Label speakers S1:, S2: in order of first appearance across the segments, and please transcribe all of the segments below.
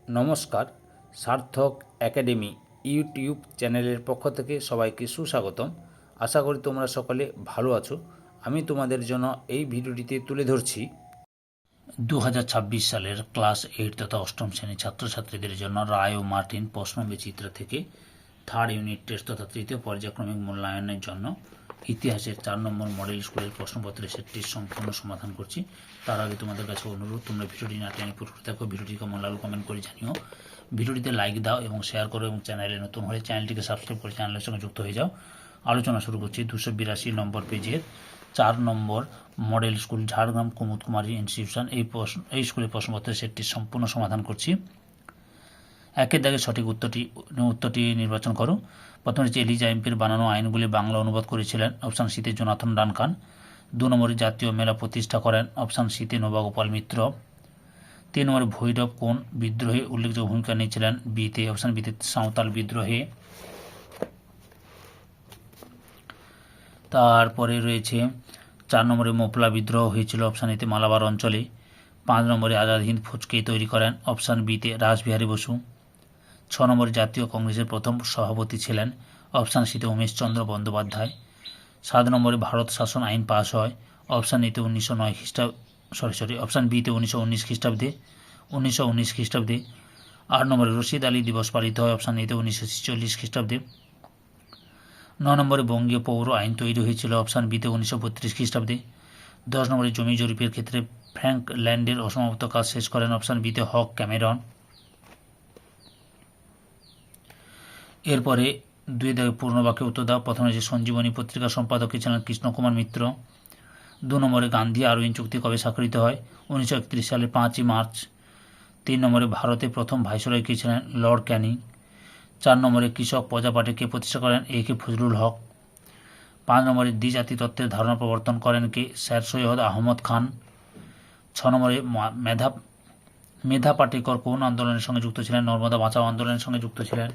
S1: নমস্কার, সার্থক academy YouTube চ্যানেলের পক্ষ থেকে সবাইকে সুস্বাগতম। আশা করি তোমরা সকলে ভালো আছো। আমি তোমাদের জন্য এই ভিডিওটিতে তুলে ধরছি 2026 সালের ক্লাস 8 তথা অষ্টম শ্রেণীর ছাত্রছাত্রীদের জন্য রায় ও মার্টিন প্রশ্ন বিচিত্রা থেকে থার্ড ইউনিট টেস্ট তথা তৃতীয় পর্যায়ক্রমিক মূল্যায়নের জন্য ইতিহাসের 4 নম্বর মডেল স্কুলের প্রশ্নপত্রের সেটটির সম্পূর্ণ সমাধান করছি। তার আগে তোমাদের কাছে অনুরোধ, তোমরা ভিডিওটি না টেনে পুরো দেখো, ভিডিওটি কেমন লাগলো কমেন্ট করে জানিও, ভিডিওটিতে লাইক দাও এবং শেয়ার করো, এবং চ্যানেলে নতুন হলে চ্যানেলটিকে সাবস্ক্রাইব করে চ্যানেলের সঙ্গে যুক্ত হয়ে যাও। আলোচনা শুরু করছি 282 নম্বর পেজের 4 নম্বর মডেল স্কুল ঝাড়গ্রাম কুমুদ কুমারী ইনস্টিটিউশন এই স্কুলের প্রশ্নপত্রের সেটটির সম্পূর্ণ সমাধান করছি। একের দাগে সঠিক উত্তরটি নির্বাচন করো। প্রথমে হচ্ছে এলিজা এমপির বানানো আইনগুলি বাংলা অনুবাদ করেছিলেন, অপশান সিতে জোনাথন ডানকান। 2 নম্বরে জাতীয় মেলা প্রতিষ্ঠা করেন, অপশান সিতে নবাগোপাল মিত্র। 3 নম্বরে ভৈরব কোন বিদ্রোহে উল্লেখযোগ্য ভূমিকা নিয়েছিলেন, বিতে, অপশান বিতে সাঁওতাল বিদ্রোহে। তারপরে রয়েছে 4 নম্বরে মোপলা বিদ্রোহ হয়েছিল, অপশান এতে মালাবার অঞ্চলে। 5 নম্বরে আজাদ হিন্দ ফৌজকে তৈরি করেন, অপশান বিতে রাসবিহারী বসু। 6 নম্বরে জাতীয় কংগ্রেসের প্রথম সভাপতি ছিলেন, অপশান সিতে উমেশচন্দ্র বন্দ্যোপাধ্যায়। 7 নম্বরে ভারত শাসন আইন পাস হয়, অপশান এতে 1909 অপশান বিতে 1919 খ্রিস্টাব্দে 1919 খ্রিস্টাব্দে। 8 নম্বরে রশিদ আলী দিবস পালিত হয়, অপশান এতে 1946 খ্রিস্টাব্দে। 9 নম্বরে বঙ্গীয় পৌর আইন তৈরি হয়েছিল, অপশান বিতে 1932 খ্রিস্টাব্দে। 10 নম্বরে জমি জরিপের ক্ষেত্রে ফ্র্যাঙ্ক ল্যান্ডের অসমাপ্ত কাজ শেষ করেন, অপশান বিতে হক ক্যামেরন। এরপরে 2 দাগে পূর্ণ বাক্যে উত্তর দাও। প্রথমে যে সঞ্জীবনী পত্রিকা সম্পাদক ছিলেন কৃষ্ণকুমার মিত্র। 2 নম্বরে গান্ধী আরউইন চুক্তি কবে স্বাক্ষরিত হয়, 1931 সালের 5ই মার্চ। 3 নম্বরে ভারতে প্রথম ভাইসরয় কে ছিলেন, লর্ড ক্যানিং। 4 নম্বরে কৃষক প্রজা পার্টি কে প্রতিষ্ঠা করেন, এ কে ফজলুল হক। 5 নম্বরে দ্বিজাতি তত্ত্বের ধারণা প্রবর্তন করেন কে, স্যার সৈয়দ আহমদ খান। 6 নম্বরে মেধা পাটেকর কোন আন্দোলনের সঙ্গে যুক্ত ছিলেন, নর্মদা বাঁচাও আন্দোলনের সঙ্গে যুক্ত ছিলেন।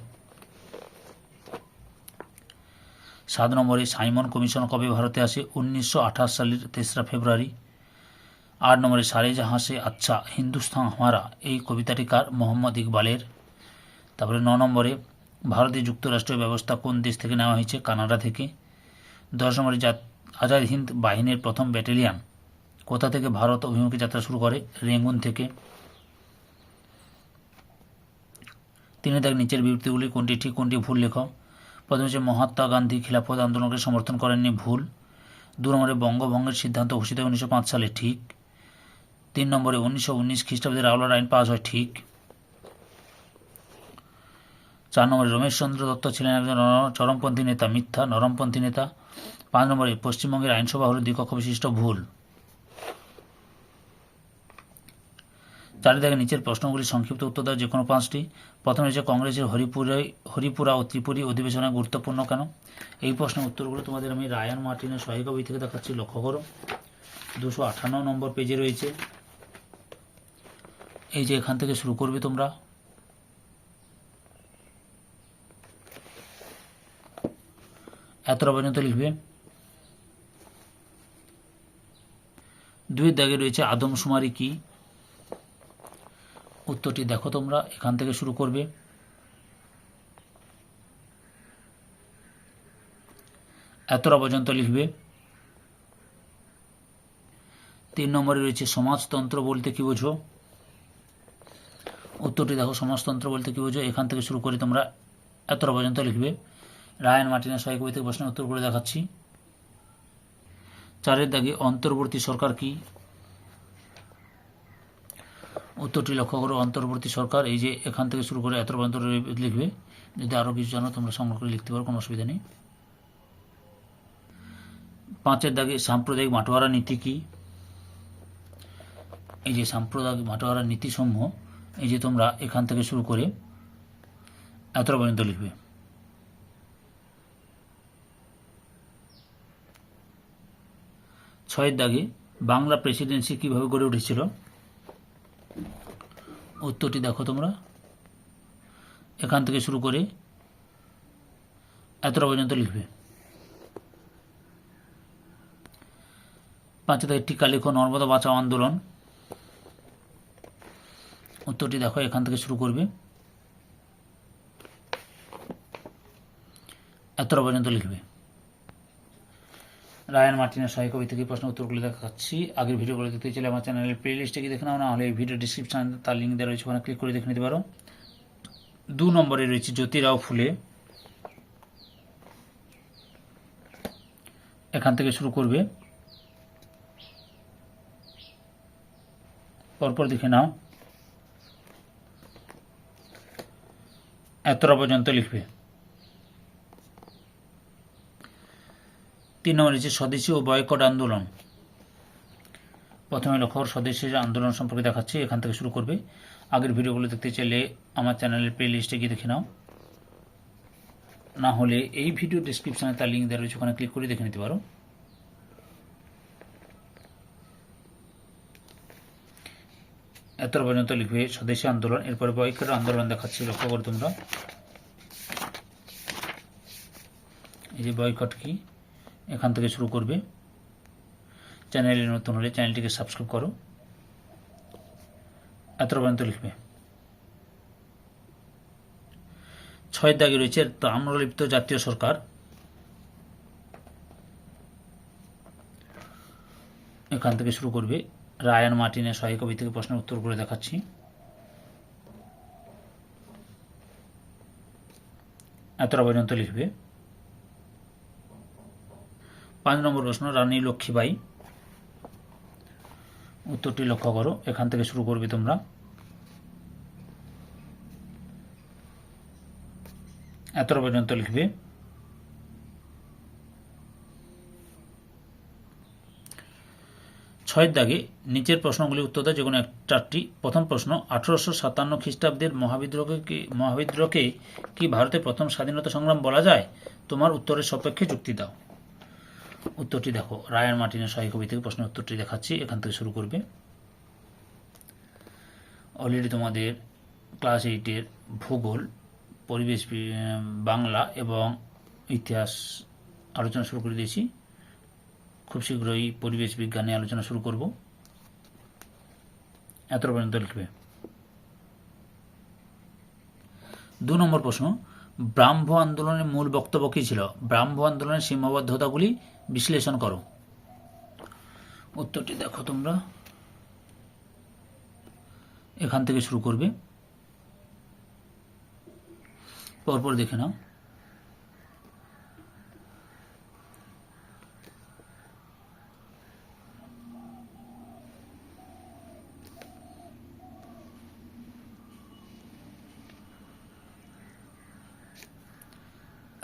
S1: 7 নম্বরে সাইমন কমিশন কবে ভারতে আসে, 1928 সালের 3রা ফেব্রুয়ারি। 8 নম্বরে সারে জাহাঁ সে আচ্ছা হিন্দুস্তান হামারা এই কবিতাটি কার, মোহাম্মদ ইকবালের। তারপরে 9 নম্বরে ভারতীয় যুক্তরাষ্ট্রীয় ব্যবস্থা কোন দেশ থেকে নেওয়া হয়েছে, কানাডা থেকে। 10 নম্বরে আজাদ হিন্দ বাহিনীর প্রথম ব্যাটালিয়ন কোথা থেকে ভারত অভিমুখে যাত্রা শুরু করে, রেঙ্গুন থেকে। 3 দাগ নিচের বিবৃতিগুলি কোনটি ঠিক কোনটি ভুল লেখো। প্রথমে হচ্ছে মহাত্মা গান্ধী খিলাফত আন্দোলনকে সমর্থন করেননি, ভুল। 2 নম্বরে বঙ্গভঙ্গের সিদ্ধান্ত ঘোষিত 1905 সালে, ঠিক। 3 নম্বরে 1919 খ্রিস্টাব্দে রাওলাট আইন পাস হয়, ঠিক। 4 নম্বরে রমেশচন্দ্র দত্ত ছিলেন একজন চরমপন্থী নেতা, মিথ্যা, নরমপন্থী নেতা। 5 নম্বরে পশ্চিমবঙ্গের আইনসভা হল দ্বিকক্ষ বিশিষ্ট, ভুল। 4 দাগে নিচের প্রশ্নগুলি সংক্ষিপ্ত উত্তর দাও, যে কোনো 5টি। প্রথমে হচ্ছে কংগ্রেসের হরিপুরা ও ত্রিপুরী অধিবেশনে গুরুত্বপূর্ণ কেন। এই প্রশ্নের উত্তরগুলো তোমাদের আমি রায়ান মার্টিনের সহায়িকা বই থেকে দেখাচ্ছি, লক্ষ্য করো। 258 নম্বর পেজে রয়েছে, এই যে এখান থেকে শুরু করবে তোমরা। এতটা পর্যন্ত লিখবে। 2 দাগে রয়েছে আদমশুমারি কি, উত্তরটি দেখো তোমরা, এখান থেকে শুরু করবে। এতটা পর্যন্ত লিখবে। 3 নম্বরে রয়েছে সমাজতন্ত্র বলতে কি বোঝো, উত্তরটি দেখো, সমাজতন্ত্র বলতে কি বোঝো, এখান থেকে শুরু করে তোমরা এতটা পর্যন্ত লিখবে। রায়ান মার্টিনের সহায়িকা বই থেকে প্রশ্নের উত্তর করে দেখাচ্ছি। 4 দাগে অন্তর্বর্তী সরকার কি, উত্তরটি লক্ষ্য করো, অন্তর্বর্তী সরকার, এই যে এখান থেকে শুরু করে এতটা পর্যন্ত লিখবে। যদি আরও কিছু জানো তোমরা সংগ্রহ করে লিখতে পারো, কোনো অসুবিধা নেই। 5 দাগে সাম্প্রদায়িক বাটোয়ারা নীতি কি, এই যে সাম্প্রদায়িক বাটোয়ারা নীতিসমূহ, এই যে তোমরা এখান থেকে শুরু করে এতটা পর্যন্ত লিখবে। 6 দাগে বাংলা প্রেসিডেন্সি কিভাবে গড়ে উঠেছিল, উত্তরটি দেখো তোমরা, এখান থেকে শুরু করে এতটা পর্যন্ত লিখবে। 5 দাগে টিকা লেখো, নর্মদা বাঁচাও আন্দোলন, উত্তরটি দেখো, এখান থেকে শুরু করবে, এতটা পর্যন্ত লিখবে। রায়ান মার্টিনের সহায়ক কবি থেকে প্রশ্ন উত্তরগুলো দেখাচ্ছি। আগের ভিডিওগুলো দেখতে চাইলে আমার চ্যানেলের প্লে লিস্টে গিয়ে দেখে নাও, না হলে এই ভিডিও ডিসক্রিপশানে তার লিঙ্ক দেওয়া রয়েছে, ওখানে ক্লিক করে দেখে নিতে পারো। 2 নম্বরে রয়েছে জ্যোতিরাও ফুলে, এখান থেকে শুরু করবে, পরপর দেখে নাও, এতটা পর্যন্ত লিখবে। 3 নম্বরে রয়েছে স্বদেশী ও বয়কট আন্দোলন। প্রথমে লক্ষ্য স্বদেশী আন্দোলন সম্পর্কে দেখাচ্ছি, এখান থেকে শুরু করবে। আগের ভিডিওগুলো দেখতে চাইলে আমার চ্যানেলের প্লে লিস্টে গিয়ে দেখে নাও, না হলে এই ভিডিও ডিসক্রিপশানে তার লিঙ্ক দেওয়া রয়েছে, ওখানে ক্লিক করে দেখে নিতে পারো। এতটা পর্যন্ত লিখবে স্বদেশী আন্দোলন। এরপরে বয়কট আন্দোলন দেখাচ্ছি, লক্ষ্য করো তোমরা। এই যে বয়কট কি, এখান থেকে শুরু করবে। চ্যানেলে নতুন হলে চ্যানেলটিকে সাবস্ক্রাইব করো। এতটা পর্যন্ত লিখবে। 6 দাগে রয়েছে তাম্রলিপ্ত জাতীয় সরকার, এখান থেকে শুরু করবে। রায়ান মার্টিনের সহায়ক কবি থেকে প্রশ্নের উত্তর করে দেখাচ্ছি। এতটা পর্যন্ত লিখবে। 5 নম্বর প্রশ্ন রানী লক্ষ্মীবাই, উত্তরটি লক্ষ্য করো, এখান থেকে শুরু করবে তোমরা। এতটা পর্যন্ত লিখবে। 6 দাগে নিচের প্রশ্নগুলি উত্তর দাও যেকোনো চারটি। প্রথম প্রশ্ন, 1857 খ্রিস্টাব্দের মহাবিদ্রোহকে কি ভারতের প্রথম স্বাধীনতা সংগ্রাম বলা যায়? তোমার উত্তরের সপক্ষে যুক্তি দাও। উত্তরটি দেখো, রায়ান মার্টিনের সহায়ক কবি থেকে প্রশ্নের উত্তরটি দেখাচ্ছি, এখান থেকে শুরু করবে। অলরেডি তোমাদের ক্লাস 8-এর ভূগোল, পরিবেশ, বাংলা এবং ইতিহাস আলোচনা শুরু করে দিয়েছি। খুব শীঘ্রই পরিবেশ বিজ্ঞানে আলোচনা শুরু করব। এত পর্যন্ত লিখবে। 2 নম্বর প্রশ্ন, ব্রাহ্ম আন্দোলনের মূল বক্তব্য কী ছিল? ব্রাহ্ম আন্দোলনের সীমাবদ্ধতাগুলি বিশ্লেষণ করো। উত্তরটি দেখো তোমরা, এখান থেকে শুরু করবে, পরপর দেখে নাও।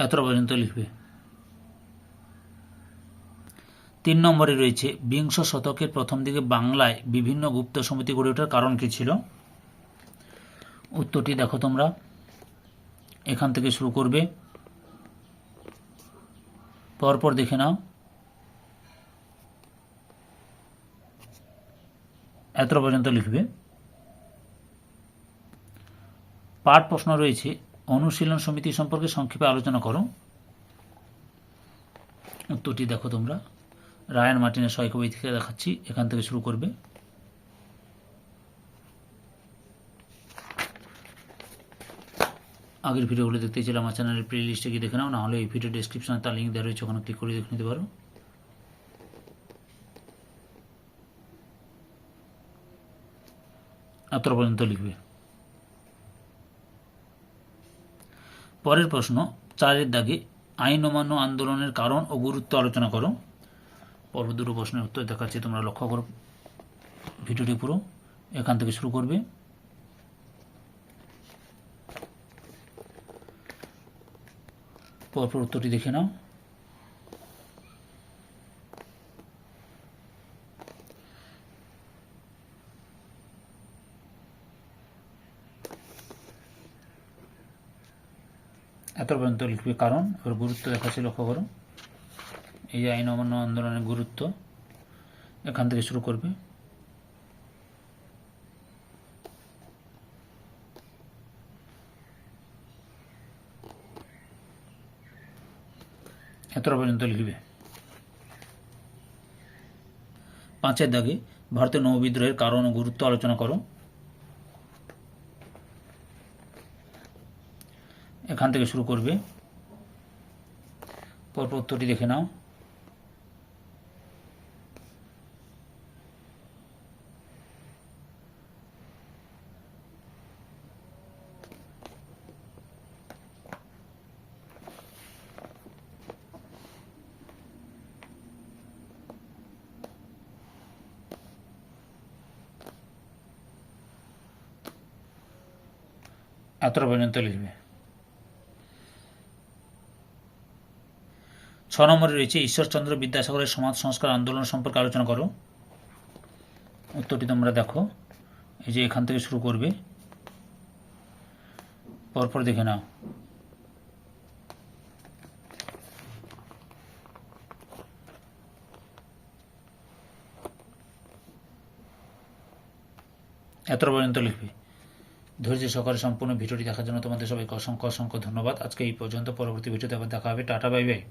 S1: এতটা পর্যন্ত লিখবে। 3 নম্বরে রয়েছে বিংশ শতকের প্রথম দিকে বাংলায় বিভিন্ন গুপ্ত সমিতি গড়ে ওঠার কারণ কী ছিল? উত্তরটি দেখো তোমরা, এখান থেকে শুরু করবে, পরপর দেখে নাও। এতটা পর্যন্ত লিখবে। পাঠ প্রশ্ন রয়েছে অনুশীলন সমিতি সম্পর্কে সংক্ষেপে আলোচনা করো। উত্তরটি দেখো তোমরা, রায়ান মার্টিনের সহায়ক কবি থেকে দেখাচ্ছি, এখান থেকে শুরু করবে। আগের ভিডিওগুলো দেখতে চাইলে আমার চ্যানেলের প্লে লিস্টে গিয়ে দেখে নাও, না হলে এই ভিডিও ডেসক্রিপশনে তার লিঙ্ক দেওয়া রয়েছে, ওখানে ক্লিক করে দেখে নিতে পারো। এতটা পর্যন্ত লিখবে। পরের প্রশ্ন, 4 দাগে আইন অমান্য আন্দোলনের কারণ ও গুরুত্ব আলোচনা করো। পর্ব 2 প্রশ্নের উত্তর দেখাচ্ছি, তোমরা লক্ষ্য করো ভিডিওটি পুরো, এখান থেকে শুরু করবে। পরপর উত্তরটি দেখে নাও। এত পর্যন্ত লিখবে কারণ, এর গুরুত্ব দেখাচ্ছে, লক্ষ্য করো। এই যে আইন অমান্য আন্দোলনের গুরুত্ব, এখান থেকে শুরু করবে। এতটা পর্যন্ত লিখবে। 5 দাগে ভারতের নৌবিদ্রোহের কারণ ও গুরুত্ব আলোচনা করো। এখান থেকে শুরু করবে। পরপর উত্তরটি দেখে নাও। এতটা পর্যন্ত লিখবে। 6 নম্বরে রয়েছে ঈশ্বরচন্দ্র বিদ্যাসাগরের সমাজ সংস্কার আন্দোলন সম্পর্কে আলোচনা করো। উত্তরটি তোমরা দেখো, এই যে এখান থেকে শুরু করবে, পরপর দেখে নাও। এতটা পর্যন্ত লিখবে। ধৈর্য সহকারে সম্পূর্ণ ভিডিওটি দেখার জন্য তোমাদের সবাইকে অসংখ্য অসংখ্য ধন্যবাদ। আজকে এই পর্যন্ত, পরবর্তী ভিডিওতে আবার দেখা হবে। Tata, bye bye.